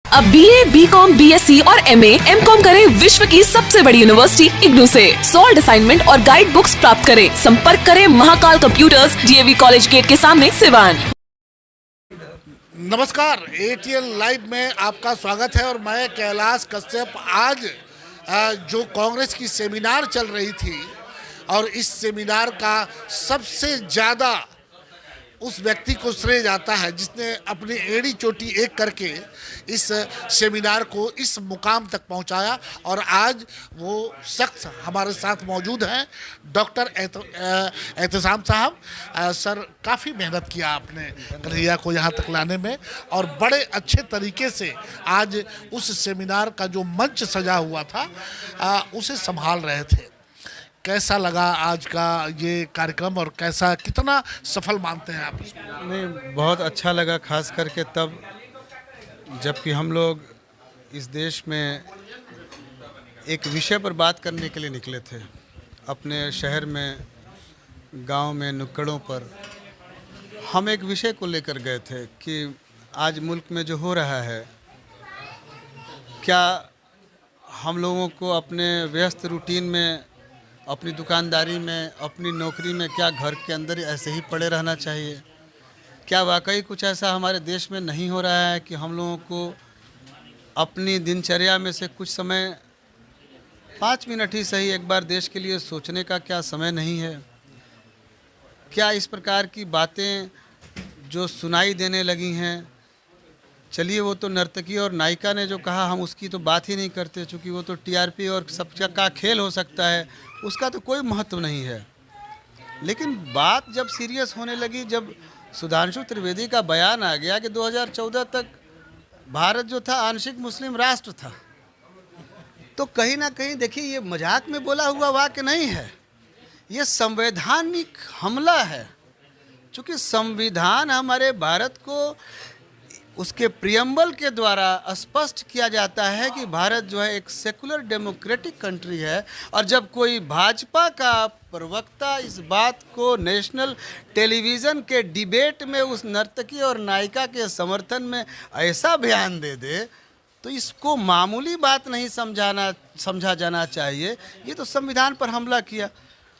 अब BA, BCom, BSc और MA, MCom करें विश्व की सबसे बड़ी यूनिवर्सिटी इग्नू से। सॉल्ड असाइनमेंट और गाइड बुक्स प्राप्त करें। संपर्क करें Mahakal computers, DAV college gate के सामने, सिवान। नमस्कार, ATL लाइव में आपका स्वागत है और मैं कैलाश कश्यप। आज जो कांग्रेस की सेमिनार चल रही थी और इस सेमिनार का सबसे ज़्यादा उस व्यक्ति को श्रेय जाता है जिसने अपनी एड़ी चोटी एक करके इस सेमिनार को इस मुकाम तक पहुंचाया। और आज वो शख्स हमारे साथ मौजूद हैं, डॉक्टर एहतसाम साहब। सर, काफ़ी मेहनत किया आपने कन्हैया को यहाँ तक लाने में और बड़े अच्छे तरीके से आज उस सेमिनार का जो मंच सजा हुआ था उसे संभाल रहे थे। कैसा लगा आज का ये कार्यक्रम और कैसा, कितना सफल मानते हैं आप इसको? नहीं, बहुत अच्छा लगा, खास करके तब जबकि हम लोग इस देश में एक विषय पर बात करने के लिए निकले थे। अपने शहर में, गांव में, नुक्कड़ों पर हम एक विषय को लेकर गए थे कि आज मुल्क में जो हो रहा है, क्या हम लोगों को अपने व्यस्त रूटीन में, अपनी दुकानदारी में, अपनी नौकरी में, क्या घर के अंदर ऐसे ही पड़े रहना चाहिए? क्या वाकई कुछ ऐसा हमारे देश में नहीं हो रहा है कि हम लोगों को अपनी दिनचर्या में से कुछ समय, 5 मिनट ही सही, एक बार देश के लिए सोचने का क्या समय नहीं है? क्या इस प्रकार की बातें जो सुनाई देने लगी हैं, चलिए वो तो नर्तकी और नायिका ने जो कहा, हम उसकी तो बात ही नहीं करते, चूँकि वो तो TRP और सब का खेल हो सकता है, उसका तो कोई महत्व नहीं है। लेकिन बात जब सीरियस होने लगी, जब सुधांशु त्रिवेदी का बयान आ गया कि 2014 तक भारत जो था आंशिक मुस्लिम राष्ट्र था, तो कहीं ना कहीं देखिए, ये मजाक में बोला हुआ वाक्य नहीं है, ये संवैधानिक हमला है। चूँकि संविधान हमारे भारत को उसके प्रियम्बल के द्वारा स्पष्ट किया जाता है कि भारत जो है एक सेकुलर डेमोक्रेटिक कंट्री है। और जब कोई भाजपा का प्रवक्ता इस बात को नेशनल टेलीविज़न के डिबेट में उस नर्तकी और नायिका के समर्थन में ऐसा बयान दे दे, तो इसको मामूली बात नहीं समझा जाना चाहिए। ये तो संविधान पर हमला किया।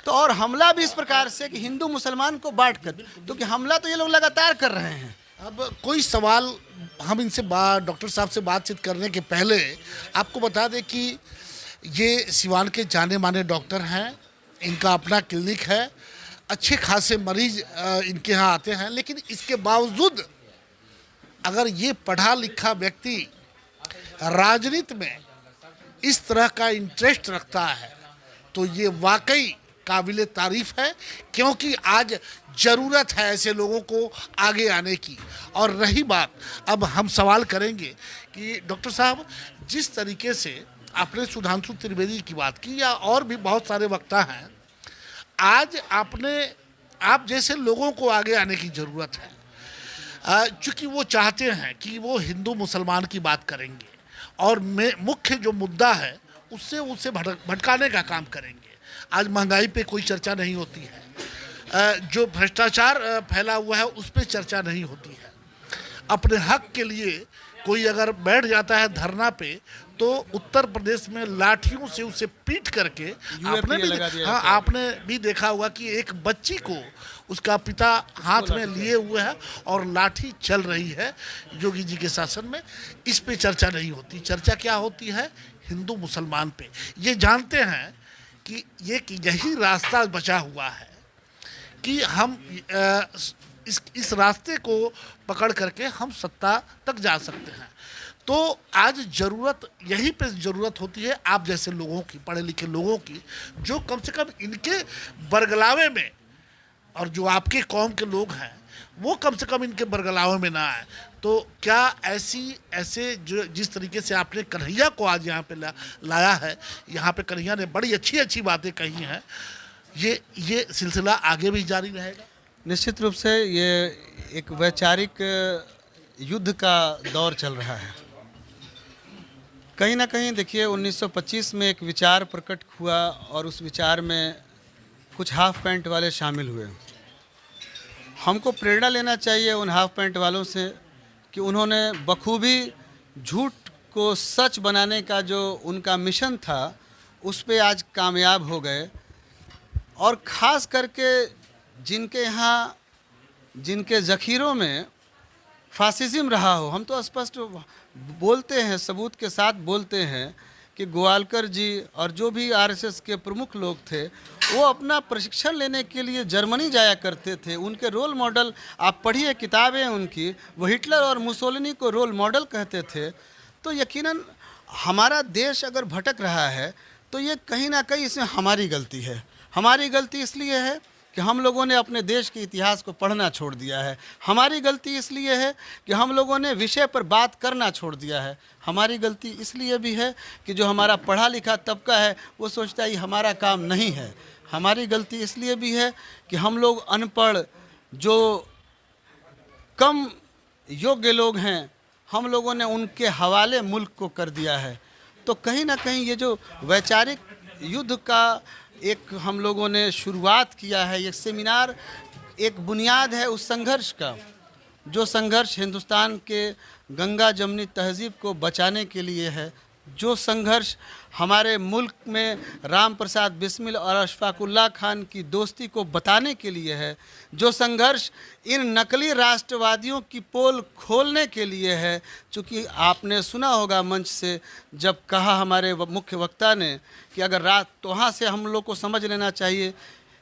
तो और हमला भी इस प्रकार से कि हिंदू मुसलमान को बांट कर, क्योंकि हमला तो ये लोग लगातार कर रहे हैं। अब कोई सवाल हम इनसे डॉक्टर साहब से बातचीत करने के पहले आपको बता दें कि ये सिवान के जाने माने डॉक्टर हैं, इनका अपना क्लिनिक है, अच्छे खासे मरीज इनके यहाँ आते हैं। लेकिन इसके बावजूद अगर ये पढ़ा लिखा व्यक्ति राजनीति में इस तरह का इंटरेस्ट रखता है तो ये वाकई काबिल तारीफ है, क्योंकि आज ज़रूरत है ऐसे लोगों को आगे आने की। और रही बात, अब हम सवाल करेंगे कि डॉक्टर साहब, जिस तरीके से आपने सुधांशु त्रिवेदी की बात की या और भी बहुत सारे वक्ता हैं, आज आप जैसे लोगों को आगे आने की ज़रूरत है, चूँकि वो चाहते हैं कि वो हिंदू मुसलमान की बात करेंगे और मुख्य जो मुद्दा है उससे भटकाने का काम करेंगे। आज महंगाई पे कोई चर्चा नहीं होती है, जो भ्रष्टाचार फैला हुआ है उस पर चर्चा नहीं होती है। अपने हक के लिए कोई अगर बैठ जाता है धरना पे तो उत्तर प्रदेश में लाठियों से उसे पीट करके, आपने भी देखा होगा कि एक बच्ची को उसका पिता हाथ में लिए हुए है और लाठी चल रही है योगी जी के शासन में। इस पे चर्चा नहीं होती। चर्चा क्या होती है? हिंदू मुसलमान पे। ये जानते हैं कि यही रास्ता बचा हुआ है कि हम इस रास्ते को पकड़ करके हम सत्ता तक जा सकते हैं। तो आज यही पे ज़रूरत होती है आप जैसे लोगों की, पढ़े लिखे लोगों की, जो कम से कम इनके बरगलावे में, और जो आपके कौम के लोग हैं वो कम से कम इनके बरगलावे में ना आए। तो क्या ऐसे जो जिस तरीके से आपने कन्हैया को आज यहाँ पे लाया है, यहाँ पे कन्हैया ने बड़ी अच्छी बातें कही हैं, ये सिलसिला आगे भी जारी रहेगा? निश्चित रूप से ये एक वैचारिक युद्ध का दौर चल रहा है। कहीं ना कहीं देखिए, 1925 में एक विचार प्रकट हुआ और उस विचार में कुछ हाफ पैंट वाले शामिल हुए। हमको प्रेरणा लेना चाहिए उन हाफ पैंट वालों से कि उन्होंने बखूबी झूठ को सच बनाने का जो उनका मिशन था उस पे आज कामयाब हो गए। और ख़ास करके जिनके यहाँ, जिनके ज़ख़ीरों में फासिज़्म रहा हो, हम तो स्पष्ट बोलते हैं, सबूत के साथ बोलते हैं कि गोवालकर जी और जो भी आरएसएस के प्रमुख लोग थे वो अपना प्रशिक्षण लेने के लिए जर्मनी जाया करते थे। उनके रोल मॉडल आप पढ़िए किताबें उनकी, वो हिटलर और मुसोलिनी को रोल मॉडल कहते थे। तो यकीनन हमारा देश अगर भटक रहा है तो ये कहीं ना कहीं इसमें हमारी गलती है। हमारी गलती इसलिए है कि हम लोगों ने अपने देश के इतिहास को पढ़ना छोड़ दिया है। हमारी गलती इसलिए है कि हम लोगों ने विषय पर बात करना छोड़ दिया है। हमारी गलती इसलिए भी है कि जो हमारा पढ़ा लिखा तबका है वो सोचता है ये हमारा काम नहीं है। हमारी गलती इसलिए भी है कि हम लोग अनपढ़, जो कम योग्य लोग हैं, हम लोगों ने उनके हवाले मुल्क को कर दिया है। तो कहीं ना कहीं ये जो वैचारिक युद्ध का एक हम लोगों ने शुरुआत किया है, ये सेमिनार एक बुनियाद है उस संघर्ष का, जो संघर्ष हिंदुस्तान के गंगा जमनी तहज़ीब को बचाने के लिए है, जो संघर्ष हमारे मुल्क में राम प्रसाद बिस्मिल और अशफाकुल्लाह खान की दोस्ती को बताने के लिए है, जो संघर्ष इन नकली राष्ट्रवादियों की पोल खोलने के लिए है। चूँकि आपने सुना होगा मंच से जब कहा हमारे मुख्य वक्ता ने कि अगर रात, तो वहाँ से हम लोग को समझ लेना चाहिए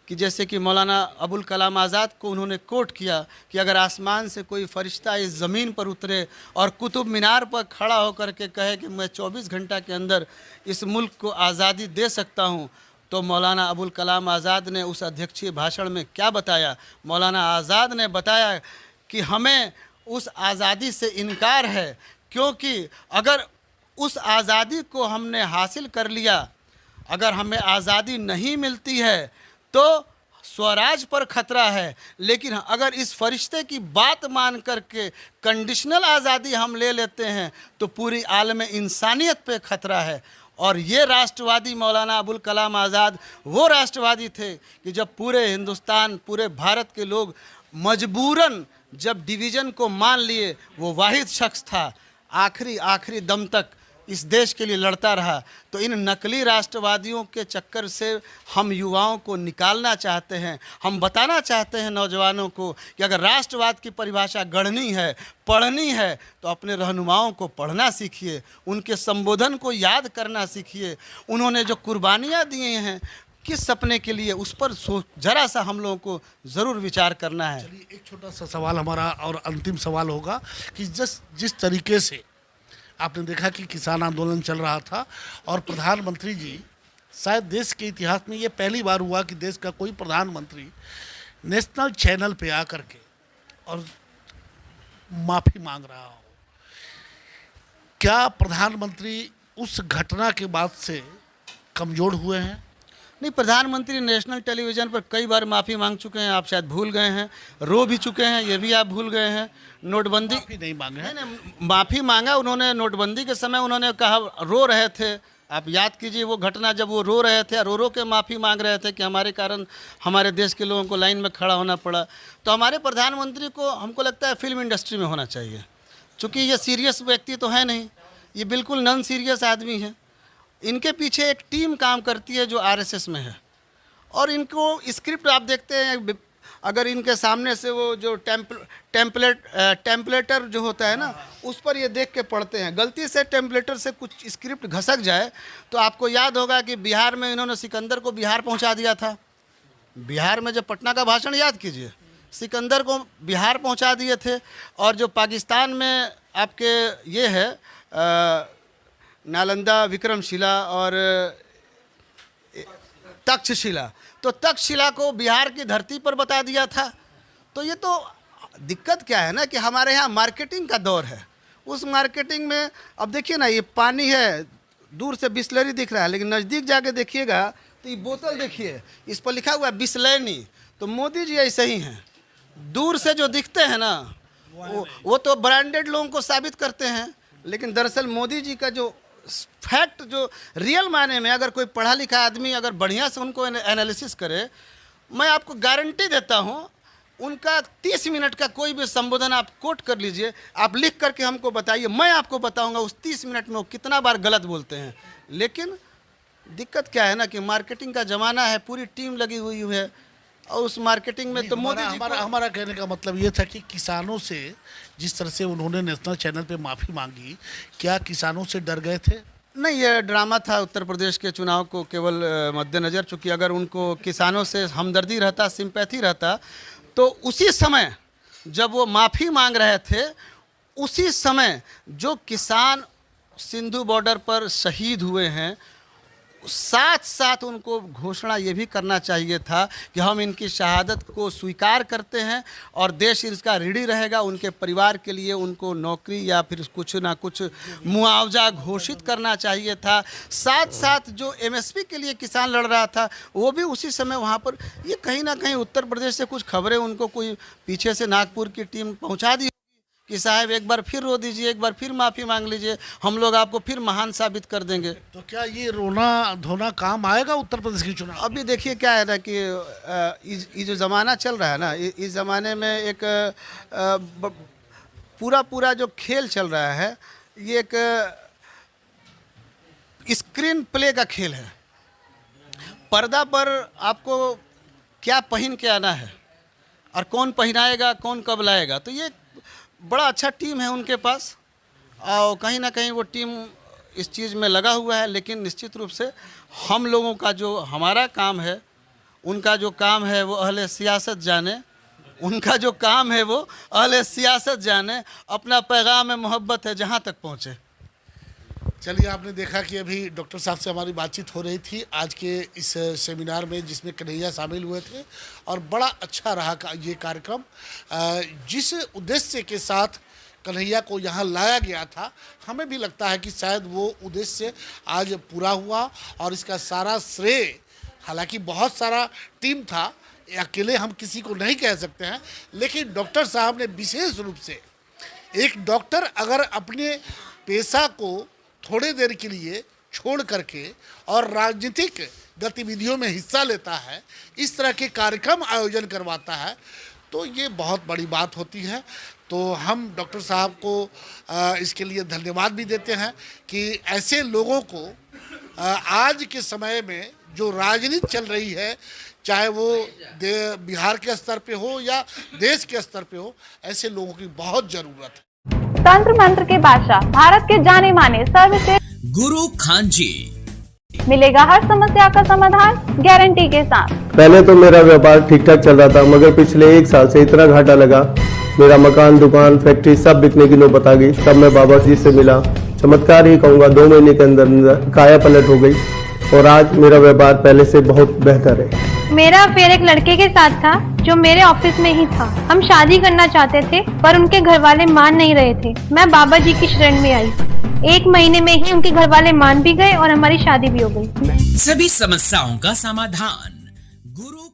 कि जैसे कि मौलाना अबुल कलाम आज़ाद को उन्होंने कोट किया कि अगर आसमान से कोई फ़रिश्ता इस ज़मीन पर उतरे और कुतुब मीनार पर खड़ा होकर के कहे कि मैं 24 घंटा के अंदर इस मुल्क को आज़ादी दे सकता हूँ, तो मौलाना अबुल कलाम आज़ाद ने उस अध्यक्षीय भाषण में क्या बताया? मौलाना आज़ाद ने बताया कि हमें उस आज़ादी से इनकार है, क्योंकि अगर उस आज़ादी को हमने हासिल कर लिया, अगर हमें आज़ादी नहीं मिलती है तो स्वराज पर खतरा है। लेकिन अगर इस फरिश्ते की बात मान करके कंडीशनल आज़ादी हम ले लेते हैं तो पूरी आलम इंसानियत पे खतरा है। और ये राष्ट्रवादी मौलाना अबुल कलाम आज़ाद वो राष्ट्रवादी थे कि जब पूरे हिंदुस्तान, पूरे भारत के लोग मजबूरन जब डिवीज़न को मान लिए, वो वाहिद शख्स था आखिरी दम तक इस देश के लिए लड़ता रहा। तो इन नकली राष्ट्रवादियों के चक्कर से हम युवाओं को निकालना चाहते हैं। हम बताना चाहते हैं नौजवानों को कि अगर राष्ट्रवाद की परिभाषा गढ़नी है, पढ़नी है, तो अपने रहनुमाओं को पढ़ना सीखिए, उनके संबोधन को याद करना सीखिए। उन्होंने जो कुर्बानियाँ दिए हैं किस सपने के लिए, उस पर जरा सा हम लोगों को ज़रूर विचार करना है। चलिए एक छोटा सा सवाल हमारा और अंतिम सवाल होगा कि जिस तरीके से आपने देखा कि किसान आंदोलन चल रहा था और प्रधानमंत्री जी, शायद देश के इतिहास में ये पहली बार हुआ कि देश का कोई प्रधानमंत्री नेशनल चैनल पे आकर के और माफ़ी मांग रहा हो। क्या प्रधानमंत्री उस घटना के बाद से कमज़ोर हुए हैं? नहीं, प्रधानमंत्री नेशनल टेलीविज़न पर कई बार माफ़ी मांग चुके हैं, आप शायद भूल गए हैं। रो भी चुके हैं, ये भी आप भूल गए हैं। नोटबंदी नहीं मांगे हैं। नहीं, माफ़ी मांगा उन्होंने। नोटबंदी के समय उन्होंने कहा, रो रहे थे, आप याद कीजिए वो घटना जब वो रो रहे थे, रो के माफ़ी मांग रहे थे कि हमारे कारण हमारे देश के लोगों को लाइन में खड़ा होना पड़ा। तो हमारे प्रधानमंत्री को, हमको लगता है, फिल्म इंडस्ट्री में होना चाहिए। चूँकि ये सीरियस व्यक्ति तो है नहीं, ये बिल्कुल नॉन सीरियस आदमी है। इनके पीछे एक टीम काम करती है जो आरएसएस में है, और इनको स्क्रिप्ट आप देखते हैं, अगर इनके सामने से वो जो टेम्पलेटर जो होता है ना, उस पर ये देख के पढ़ते हैं। गलती से टेम्पलेटर से कुछ स्क्रिप्ट घसक जाए तो आपको याद होगा कि बिहार में इन्होंने सिकंदर को बिहार पहुंचा दिया था। बिहार में जब पटना का भाषण याद कीजिए, सिकंदर को बिहार पहुंचा दिए थे। और जो पाकिस्तान में आपके ये है नालंदा, विक्रमशिला और तक्षशिला, तो तक्षशिला को बिहार की धरती पर बता दिया था। तो ये तो दिक्कत क्या है ना कि हमारे यहाँ मार्केटिंग का दौर है। उस मार्केटिंग में अब देखिए ना, ये पानी है, दूर से बिस्लरी दिख रहा है, लेकिन नज़दीक जाके देखिएगा तो ये बोतल देखिए, इस पर लिखा हुआ है बिस्लैनी। तो मोदी जी ऐसे ही हैं, दूर से जो दिखते हैं ना वो तो ब्रांडेड लोगों को साबित करते हैं, लेकिन दरअसल मोदी जी का जो फैक्ट, जो रियल माने में अगर कोई पढ़ा लिखा आदमी अगर बढ़िया से उनको एनालिसिस करे, मैं आपको गारंटी देता हूँ उनका 30 मिनट का कोई भी संबोधन आप कोट कर लीजिए, आप लिख करके हमको बताइए, मैं आपको बताऊंगा उस 30 मिनट में वो कितना बार गलत बोलते हैं। लेकिन दिक्कत क्या है ना कि मार्केटिंग का ज़माना है, पूरी टीम लगी हुई है और उस मार्केटिंग में तो मोदी जी हमारा कहने का मतलब ये था कि किसानों से जिस तरह से उन्होंने नेशनल चैनल पे माफ़ी मांगी, क्या किसानों से डर गए थे? नहीं, ये ड्रामा था उत्तर प्रदेश के चुनाव को केवल मद्देनज़र। चूँकि अगर उनको किसानों से हमदर्दी रहता, सिंपैथी रहता, तो उसी समय जब वो माफ़ी मांग रहे थे, उसी समय जो किसान सिंधु बॉर्डर पर शहीद हुए हैं, साथ साथ उनको घोषणा ये भी करना चाहिए था कि हम इनकी शहादत को स्वीकार करते हैं और देश इसका ऋणी रहेगा। उनके परिवार के लिए उनको नौकरी या फिर कुछ ना कुछ मुआवजा घोषित करना चाहिए था। साथ साथ जो एमएसपी के लिए किसान लड़ रहा था, वो भी उसी समय वहाँ पर, ये कहीं ना कहीं उत्तर प्रदेश से कुछ खबरें उनको कोई पीछे से नागपुर की टीम पहुँचा दी कि साहब एक बार फिर रो दीजिए, एक बार फिर माफ़ी मांग लीजिए, हम लोग आपको फिर महान साबित कर देंगे। तो क्या ये रोना धोना काम आएगा उत्तर प्रदेश के चुनाव? अभी देखिए क्या है ना कि ये जो ज़माना चल रहा है ना, इस ज़माने में एक पूरा जो खेल चल रहा है, ये एक स्क्रीन प्ले का खेल है। पर्दा पर आपको क्या पहन के आना है और कौन पहनाएगा, कौन कब लाएगा, तो ये बड़ा अच्छा टीम है उनके पास और कहीं ना कहीं वो टीम इस चीज़ में लगा हुआ है। लेकिन निश्चित रूप से हम लोगों का जो हमारा काम है, उनका जो काम है वो अहले सियासत जाने, उनका जो काम है वो अहले सियासत जाने, अपना पैगाम में मोहब्बत है जहाँ तक पहुँचे। चलिए, आपने देखा कि अभी डॉक्टर साहब से हमारी बातचीत हो रही थी आज के इस सेमिनार में, जिसमें कन्हैया शामिल हुए थे और बड़ा अच्छा रहा ये कार्यक्रम। जिस उद्देश्य के साथ कन्हैया को यहाँ लाया गया था, हमें भी लगता है कि शायद वो उद्देश्य आज पूरा हुआ और इसका सारा श्रेय, हालांकि बहुत सारा टीम था, अकेले हम किसी को नहीं कह सकते हैं, लेकिन डॉक्टर साहब ने विशेष रूप से, एक डॉक्टर अगर अपने पेशा को थोड़े देर के लिए छोड़ करके और राजनीतिक गतिविधियों में हिस्सा लेता है, इस तरह के कार्यक्रम आयोजन करवाता है, तो ये बहुत बड़ी बात होती है। तो हम डॉक्टर साहब को इसके लिए धन्यवाद भी देते हैं कि ऐसे लोगों को आज के समय में जो राजनीति चल रही है, चाहे वो बिहार के स्तर पे हो या देश के स्तर पे हो, ऐसे लोगों की बहुत ज़रूरत है। तंत्र मंत्र के बादशाह, भारत के जाने माने सर्वश्रेष्ठ गुरु खान जी, मिलेगा हर समस्या का समाधान गारंटी के साथ। पहले तो मेरा व्यापार ठीक ठाक चल रहा था, मगर पिछले 1 साल से इतना घाटा लगा, मेरा मकान, दुकान, फैक्ट्री सब बिकने की नौबत आ गई। तब मैं बाबा जी से मिला, चमत्कार ही कहूँगा, 2 महीने के अंदर काया पलट हो गई और आज मेरा व्यापार पहले से बहुत बेहतर है। मेरा अफेयर एक लड़के के साथ था जो मेरे ऑफिस में ही था। हम शादी करना चाहते थे पर उनके घर वाले मान नहीं रहे थे। मैं बाबा जी की शरण में आई, 1 महीने में ही उनके घर वाले मान भी गए और हमारी शादी भी हो गई। सभी समस्याओं का समाधान गुरु